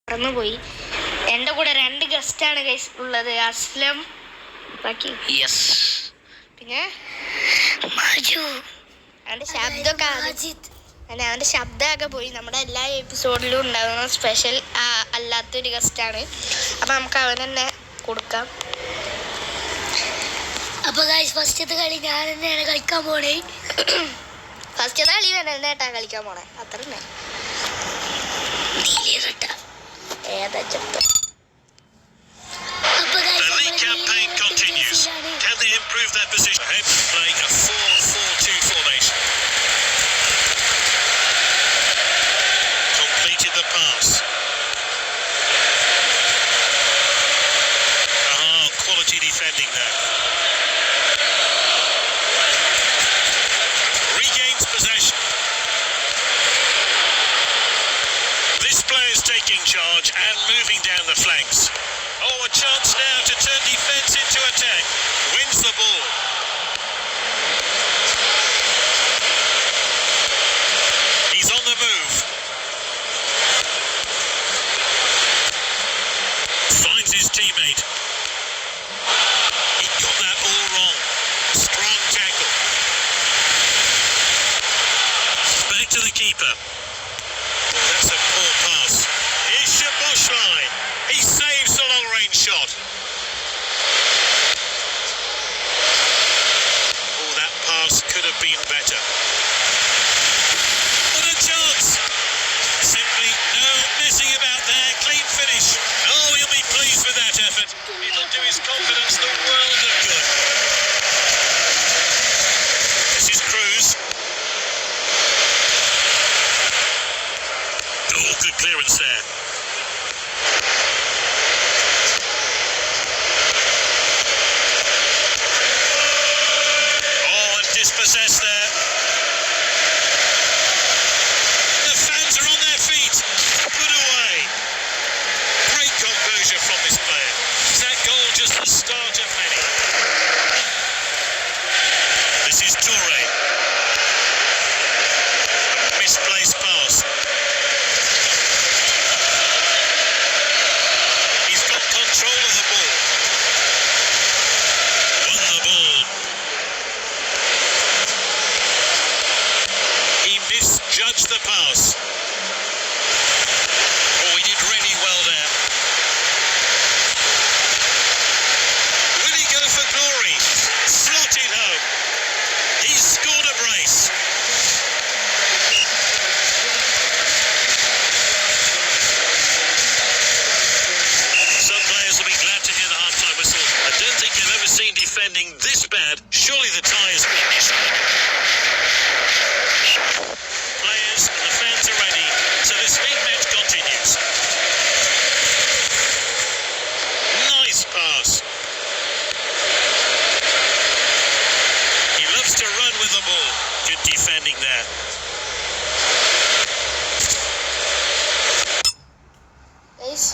മറന്നുപോയി. എൻ്റെ കൂടെ 2 ഗസ്റ്റാണ് ഗൈസ് ഉള്ളത്. അസ്ലം, പിന്നെ അവൻ്റെ ശബ്ദമൊക്കെ പോയി. നമ്മുടെ എല്ലാ എപ്പിസോഡിലും ഉണ്ടാകുന്ന സ്പെഷ്യൽ അല്ലാത്തൊരു ഗസ്റ്റാണ്. അപ്പം നമുക്ക് അവൻ തന്നെ കൊടുക്കാം. അപ്പോൾ ഗൈസ് ഫസ്റ്റത്തെ കളി ഞാൻ തന്നെയാണ് കളിക്കാൻ പോണേ. ഫസ്റ്റത്തെ കളി തന്നെയായിട്ടാണ് കളിക്കാൻ പോണേ. അത്ര തന്നെ. ഏതാ ചെപ്പ്? The league campaign continues. Can they improve their position? Ahead playing a 4-4-2 formation. Completed the pass. Quality defending there. Regains possession. This player's taking charge and moving down the flanks. Oh, a chance now to turn defence into attack. Wins the ball. He's on the move. Finds his teammate. He got that all wrong. Strong tackle. Back to the keeper. Oh, that's a poor pass. Here's Szoboszlai. He saves the long-range shot. Oh, that pass could have been better. What a chance! Simply no messing about there. Clean finish. Oh, he'll be pleased with that effort. It'll do his confidence the world of good. This is Cruz. Oh, good clearance there. Dispossessed there. The fans are on their feet. Put away. Great composure from this player. Is that goal just the start of many? This is Toure. Misplaced pass. He's got control of the ball. Won the ball. Misjudged the pass. Oh, he did really well there. Will he go for glory? Slotted home. He's scored a brace. Some players will be glad to hear the half-time whistle. I don't think they've ever seen defending this bad. Surely the tie is finished. Players and the fans are ready, so this league match continues. Nice pass. He loves to run with the ball. Good defending there. This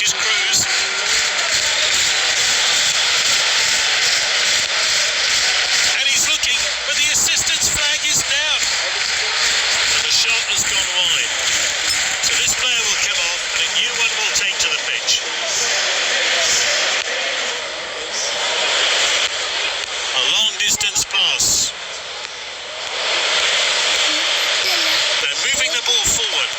is Cruz. But the assistant's flag is down. And the shot has gone wide. So this player will come off and a new one will take to the pitch. A long distance pass. They're moving the ball forward.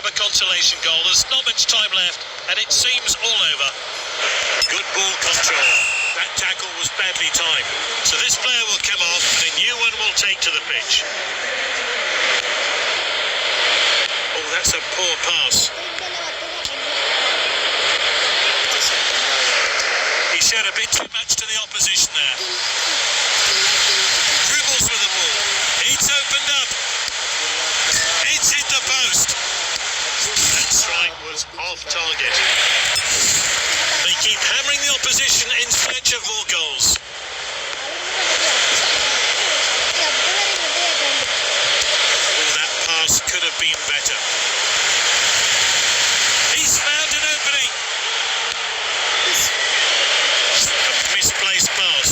grab a consolation goal. There's not much time left, and it seems all over. Good ball control. That tackle was badly timed. So this player will come off, and a new one will take to the pitch. Oh, that's a poor pass. He showed a bit too much to the opposition there. Dribbles with the ball. It's opened up. It's hit the post. That strike was off target. They keep hammering the opposition in search of more goals. Oh, that pass could have been better. He's found an opening. A misplaced pass.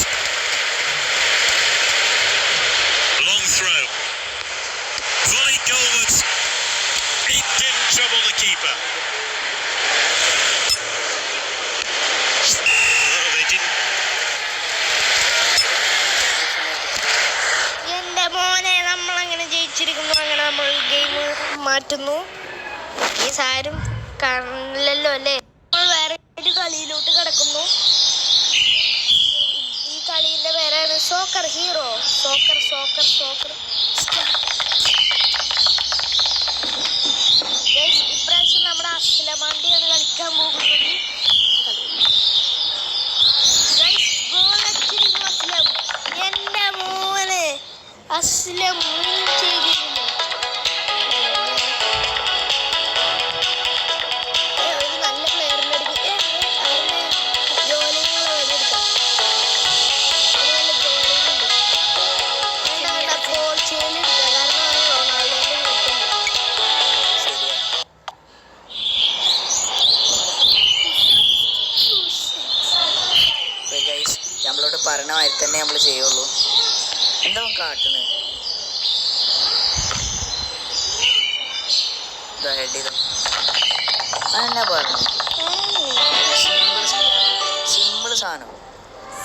Long throw. Volley goalwards. It didn't trouble the keeper. Oh, they didn't. എന്റെ മോനെ നമ്മളങ്ങനെ ജയിച്ചിരിക്കുന്നു. അങ്ങനെ നമ്മൾ game മാറ്റുന്നു. ഈ സാരും കാണില്ലല്ലോ അല്ലേ. നമ്മൾ വേറെ ഒരു കളിയിലോട്ട് കിടക്കുന്നു. ഈ കളീന്റെ പേരാണ് soccer hero. Soccer soccer soccer. ഇപ്രാവശ്യം നമ്മുടെ അസ്ലമാണ്ടിയാണ് കളിക്കാൻ പോകുന്നത്. അസ്ലം എന്റെ മോനെ അസ്ലം ചെയ്തിരുന്നു. ഒരു നല്ല പ്ലെയറിന്റെ അടുത്ത് ജോലികൾ എടുക്കാം. ഗോൾ ചെയ്തെടുക്കാം. കാരണം റൊണാൾഡോന്റെ നമ്മളോട് പറഞ്ഞ മാതിരി തന്നെ നമ്മൾ ചെയ്യുള്ളൂ. എന്താ കാട്ടണ്? ഹെഡ് ചെയ്ത അതെന്നാ പറഞ്ഞു. സിമ്പിൾ സാധനം.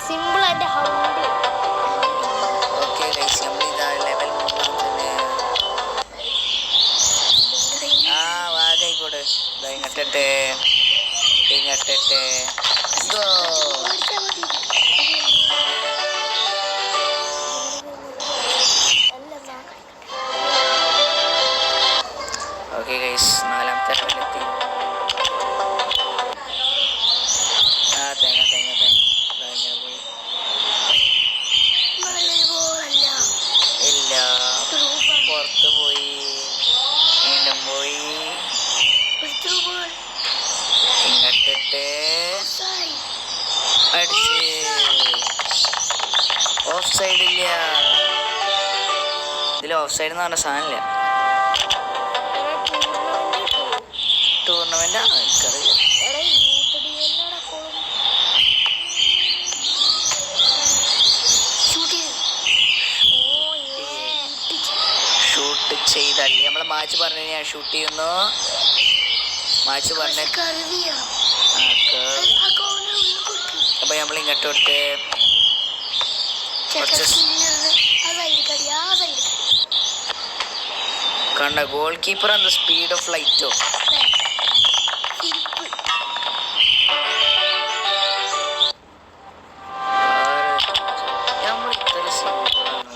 Simple and hound. Okay guys, നമ്മൾ ഇതാ ലെവൽ 3 തന്നെ. ആ വാഗായിക്കോട്ടെ. ഇങ്ങട്ടെ ഇങ്ങട്ടെ ഗോ. ഓക്കെ ഗൈസ്, 4ാമത്തെ ലെവലെത്തി. ആ തേങ്ങ ഇങ്ങനെ പോയി. ഇല്ല, പുറത്ത് പോയി, വീണ്ടും പോയി, ഇങ്ങട്ടിട്ട് അടിച്ച്. ഓഫ് സൈഡ് ഇല്ല. ഇതിൽ ഓഫ് സൈഡ് എന്ന് പറഞ്ഞ സാധനമില്ല. ടൂർണമെന്റ് ആണ് എനിക്കറിയില്ല. ഷൂട്ട് ചെയ്തല്ലേ നമ്മളെ മാച്ച് പറഞ്ഞു. ഞാൻ ഷൂട്ട് ചെയ്യുന്നു. മാച്ച് പറഞ്ഞ അപ്പൊ നമ്മൾ ഇങ്ങോട്ട് വിട്ട് കണ്ട ഗോൾ കീപ്പർ ആണ് സ്പീഡ് ഓഫ് ലൈറ്റോ. നമ്മൾ ഇത്ര സിമ്പിളാണ്.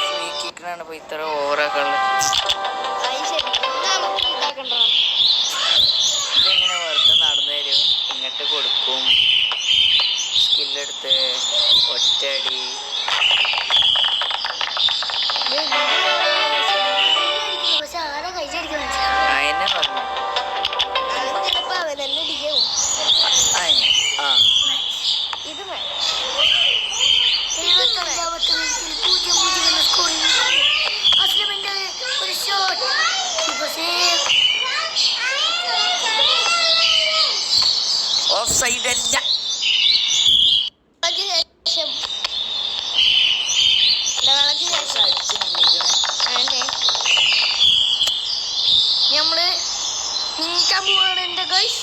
ഫ്രീ കിക്കിനാണ് ഇപ്പൊ ഇത്ര ഓവറാക്കുള്ളത്. ഇതെങ്ങനെ വെറുതെ നടന്നു തരും. ഇങ്ങോട്ട് കൊടുക്കും, സ്കില്ലെടുത്ത് ഒറ്റയടി. അതിനെ പറഞ്ഞു. ഇത് ഓഫ് സൈഡ് അല്ല. നമ്മള് നീക്കാൻ പോവാണ് എന്റെ guys.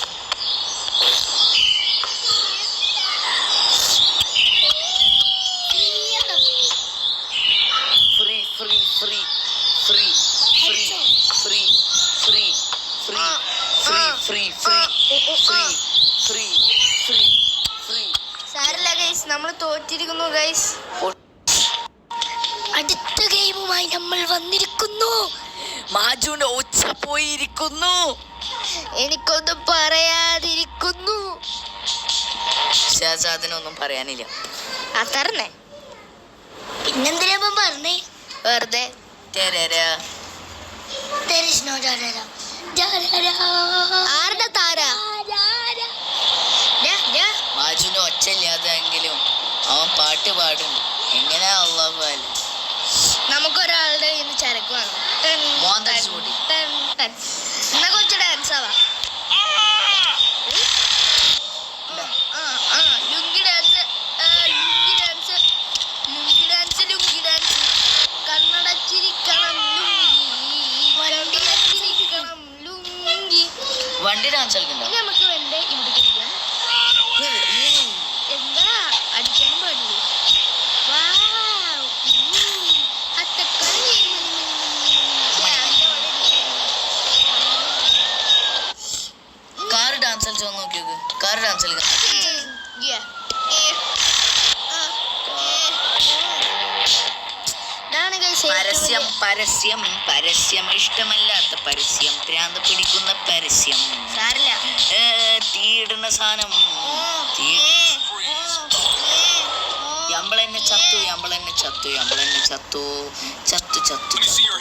Free free free free free free free free free free free free. സാരല്ല ഗൈസ്, നമ്മൾ തോറ്റിരിക്കുന്നു ഗൈസ്. അടുത്ത ഗെയിമുമായി നമ്മൾ വന്നിരിക്കുന്നു. മാജുവിന്റെ ഒച്ച പോയിരിക്കുന്നു. എനിക്കൊന്നും പറയാതിരിക്കുന്നു. ഷാജാദിനൊന്നും പറയാനില്ല. അതറിഞ്ഞേ പിന്നെന്തിനാ പറഞ്ഞേ? വെറുതെ. There is no Darara. Darara. ആരുടെ താര? മാജുവിന് ഒച്ചയില്ലാതെങ്കിലും അവൻ പാട്ട് പാടും. എങ്ങനെയാ അള്ളാഹു അല്ല. നമുക്കൊരാളുടെ ഇന്ന് ചരക്ക് വേണം. മോഹൻദാസ് കൂടി. എന്നാ കൊച്ചു ഡാൻസ് ആവാ. Lungi dance, lungi dance, lungi dance, lungi dance. കണ്ണടച്ചിരിക്കണം ലുങ്കി, വണ്ടിയിലിരിക്കണം ലുങ്കി. വണ്ടി ഡാൻസ് കളിക്കണ്ടോ? നമുക്ക് വേണ്ടേ ഇവിടെ ഇരിക്കാം. എന്താ അടിക്കാനും പാടില്ലേ? കാർ ഡാൻസ് കളിച്ചോ നോക്കി നോക്ക്. കാർ ഡാൻസ് കളിക്കാം. പരസ്യം പരസ്യം പരസ്യം ഇഷ്ടമല്ലാത്ത പരസ്യം, ഭ്രാന്ത് പിടിക്കുന്ന പരസ്യം. സാരില്ല. തീയിടുന്ന സാധനം. യമ്പളെന്നെ ചത്തു, യമ്പളെന്നെ ചത്തു, യമ്പളെന്നെ ചത്തു, ചത്തു ചത്തു ചത്തു.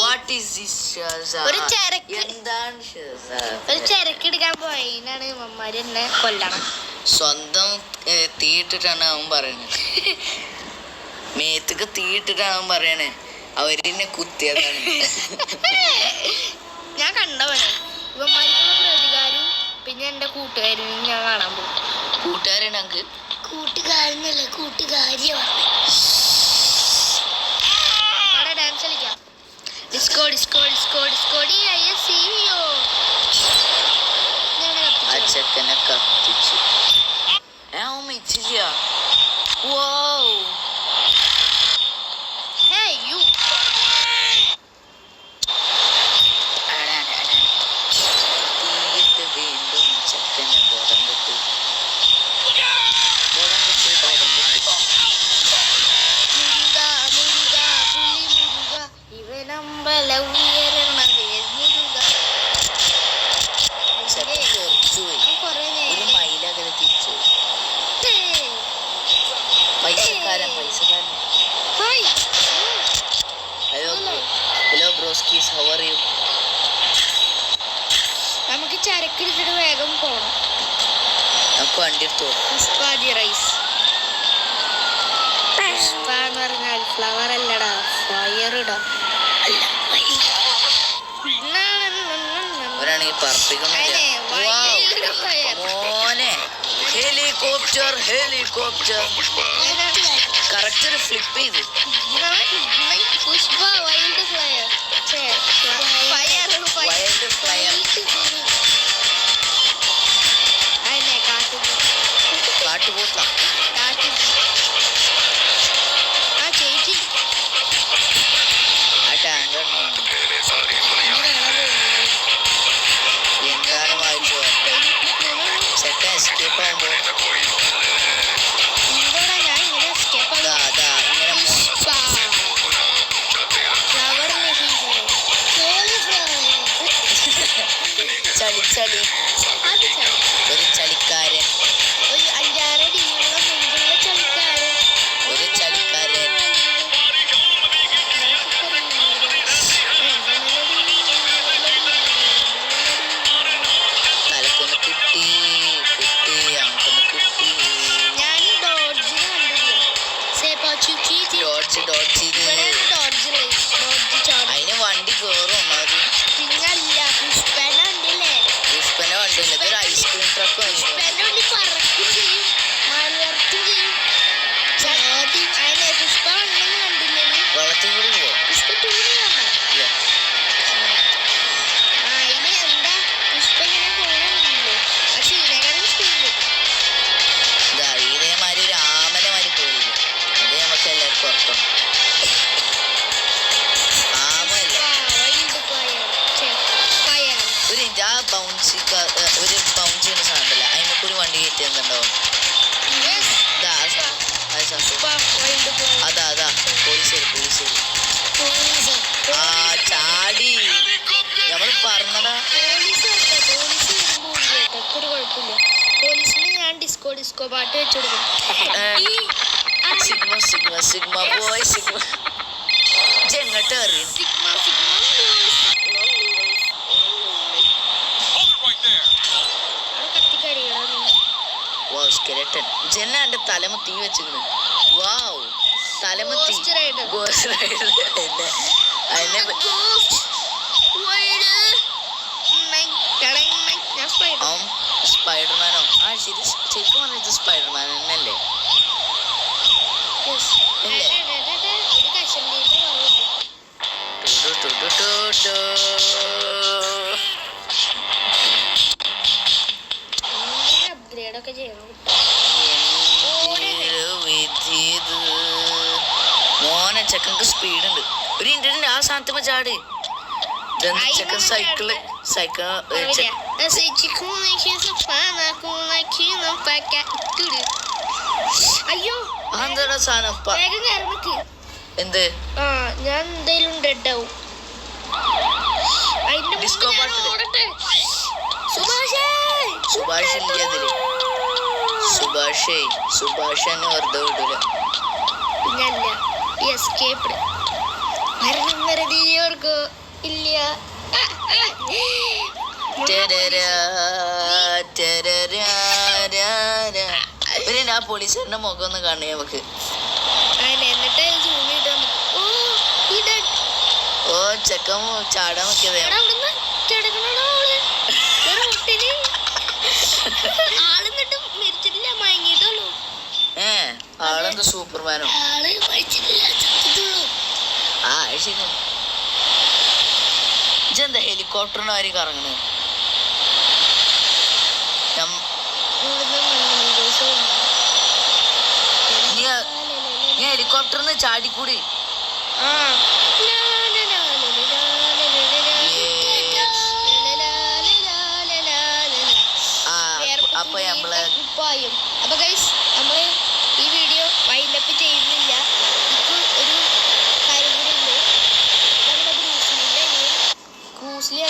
What is this, Shazad? ഒരു ചരക്ക്. എന്താണ് ഷാസാദ്? ഒരു ചരക്കെടുക്കാൻ പോയിനാണ് ഇവന്മാര് എന്നെ കൊല്ലണം. സ്വന്തം തീയിട്ടിട്ടാണ് അവൻ പറയണത്. മേത്തക്ക് തീയിട്ടിട്ടാണ് അവൻ പറയണേ. അവരെന്നെ കുത്തിയതാണ്. ഞാൻ കണ്ടവനെ. ഇവന്മാർക്കുള്ള പ്രതികാരം പിന്നെ എന്റെ കൂട്ടുകാരനും ഞാൻ കാണാൻ പോകും. കൂട്ടുകാരൻ ഞങ്ങക്ക് കൂട്ടുകാരനല്ല, കൂട്ടുകാരിയാണ്. അവിടെ ഡാൻസ് കളിക്കാം. Disco disco disco disco DISCO. ആ ചെക്കനെ കത്തിച്ചു. അവൻ മിച്ചില്ല. Hey you. തീയിട്ട് വീണ്ടും ചെക്കനെ ബോധം കെട്ടു. ബോധം കെട്ടു, ബോധം കെട്ടു. മുരുക മുരുക പുലി മുരുക ഇവനമ്പല ഉയരണ മുരുക. ചെക്കൻ തെറിച്ചു പോയി. കൊറേ ഒരു മൈലകലെ തിരിച്ചു. പൈസക്കാരൻ പൈസക്കാരൻ. Hello broskis, how are you? നമുക്ക് ചരക്കെടുത്തിട്ട് വേഗം പോണം. നമുക്ക് വണ്ടി എടുത്തു. പുഷ്പാദി റൈസ്. പുഷ്പ എന്ന് പറഞ്ഞാൽ ഫ്ലവർ അല്ലടാ, ഫയർ ഇടാ. ഒരാണെങ്കിൽ പറപ്പിക്കുന്നില്ല. മോനെ ഹെലികോപ്റ്റർ, ഹെലികോപ്റ്റർ. കറക്റ്റ് ഒരു ഫ്ലിപ്പ് ചെയ്തു. Pushpa wild flyer. Wild flyer. അതിനെ കാട്ടുപോത്ത. ആ ചേച്ചി ആ ടാങ്ക് എന്താണ് വായിച്ചോ? ചെക്കൻ എസ്കേപ്പ് ആകുമ്പോ എന്തോടാ ഞാൻ ഇങ്ങനെ escape ആയി. അതാ ഇങ്ങനെ ഫ്ലവറിനെ ചളി ചളി. അത് ചളി. ഒരു ചളിക്കാരൻ, ഒരു 5-6 അടിയുള്ള മുമ്പുള്ള ചളിക്കാരൻ. ഒരു ചളിക്കാരൻ. തലക്കൊന്ന് കിട്ടി കിട്ടി, അവനക്കൊന്ന് കിട്ടി. ഞാൻ ഡോഡ്ജിനെ കണ്ടില്ല. സേപ്പാ ചുക്കി ഡോഡ്ജ് ഡോഡ്ജ് ചെയ്ത് ഇവിടെയാണ് ഡോഡ്ജിലെ. ഡോഡ്ജ് ചാടി. അതിന് വണ്ടി കയറും. അത് പിന്നല്ല പുഷ്പേനെ കണ്ടില്ലേ? പുഷ്പന്റെ വണ്ടി ഇല്ല, ഇതൊരു ഐസ്ക്രീം ട്രക്ക്. പുഷ്പേന്റെ വണ്ടി പറക്കും ചെയ്യും, മലർത്തും ചെയ്യും. ചാടി. അതിനെ പുഷ്പ വണ്ണെന്ന് കണ്ടില്ലേ നീ? വെള്ളത്തിൽ കൂടി പോവോ? പുഷ്പ 2 കണ്ടോ? ഇല്ല. അതിന് എന്താ പുഷ്പ ഇങ്ങനെ പോകണമെന്നില്ലേ? പക്ഷെ ഇതിനെക്കാളും സ്പീഡ്. ഇതേമാതിരി ഒരു ആമനെ മാതിരി പോയില്ല. അത് നമുക്ക് എല്ലാവർക്കും ഉറപ്പാണ്. ബൗൺസി ഒരു ബൗൺസ് ചെയ്യുന്ന സാധനം ഉണ്ടല്ലോ അതിനൊക്കെ ഒരു വണ്ടി കയറ്റി തന്നിട്ടുണ്ടോ അതാ പോലീസ് ആ ചാടി നമ്മൾ പറഞ്ഞതാ പോലീസിന് ഞാൻ ഡിസ്കോ പാട്ട് വെച്ചു കൊടുക്കും. സിഗ്മ ബോയ് എങ്ങോട്ട് അറിയും സ്കെലട്ടൻ ജന എന്റെ തലമ തീ വെച്ചിരുന്നു. വാവ് തലമ തീ ഗോസ്റ്റ് റൈഡർ അതിനെ സ്പൈഡർമാനോ ആ ശരിക്കും പറഞ്ഞത് സ്പൈഡർമാൻ തന്നെയല്ലേ അപ്ഗ്രേഡ് ഒക്കെ ചെയ്യണം. മോനെ ചെക്കൻക്ക് സ്പീഡ് ഉണ്ട്. ഒരു ഇന്റർനെറ്റ് ആ സാധനത്ത് ചാട് ചെക്കൻ സൈക്കിള് അയ്യോ അതെന്താ സാധനം വേഗം കയറുമ്പക്ക് എന്ത് ഞാൻ എന്തായാലും ഡെഡ് ആവും. ഡിസ്കോ പാട്ട് സുഭാഷ് ഇല്ല അതില് സുഭാഷ് തന്നെ വെറുതെ വിടൂല. പിന്നല്ല എസ്കേപ്പ് മരണം വരതിയോർക്കോ ഇല്ല. ആ പോലീസുകാരന്റെ മുഖം ഒന്ന് കാണണേ നമുക്ക്. എന്നിട്ട് ഓ ചെക്കൻ ചാടാൻ നോക്കിയതേ ആളെന്നിട്ടും മരിച്ചിട്ടില്ല, മയങ്ങിയിട്ടുള്ളൂ. ആളെന്ത് സൂപ്പർമാനോ ആ ശരി. ഇതെന്താ ഹെലികോപ്റ്ററിന് ആര് കറങ്ങണ ഞാൻ ഹെലികോപ്റ്ററിന്ന് ചാടിക്കൂടി. അപ്പൊ നമ്മള് അപ്പൊ ഗൈസ് നമ്മള് ഈ വീഡിയോ വൈൻഡപ്പ് ചെയ്യുന്നില്ല. ഒരു കാര്യം കൂടി ഉണ്ട്. ക്രൂസിലി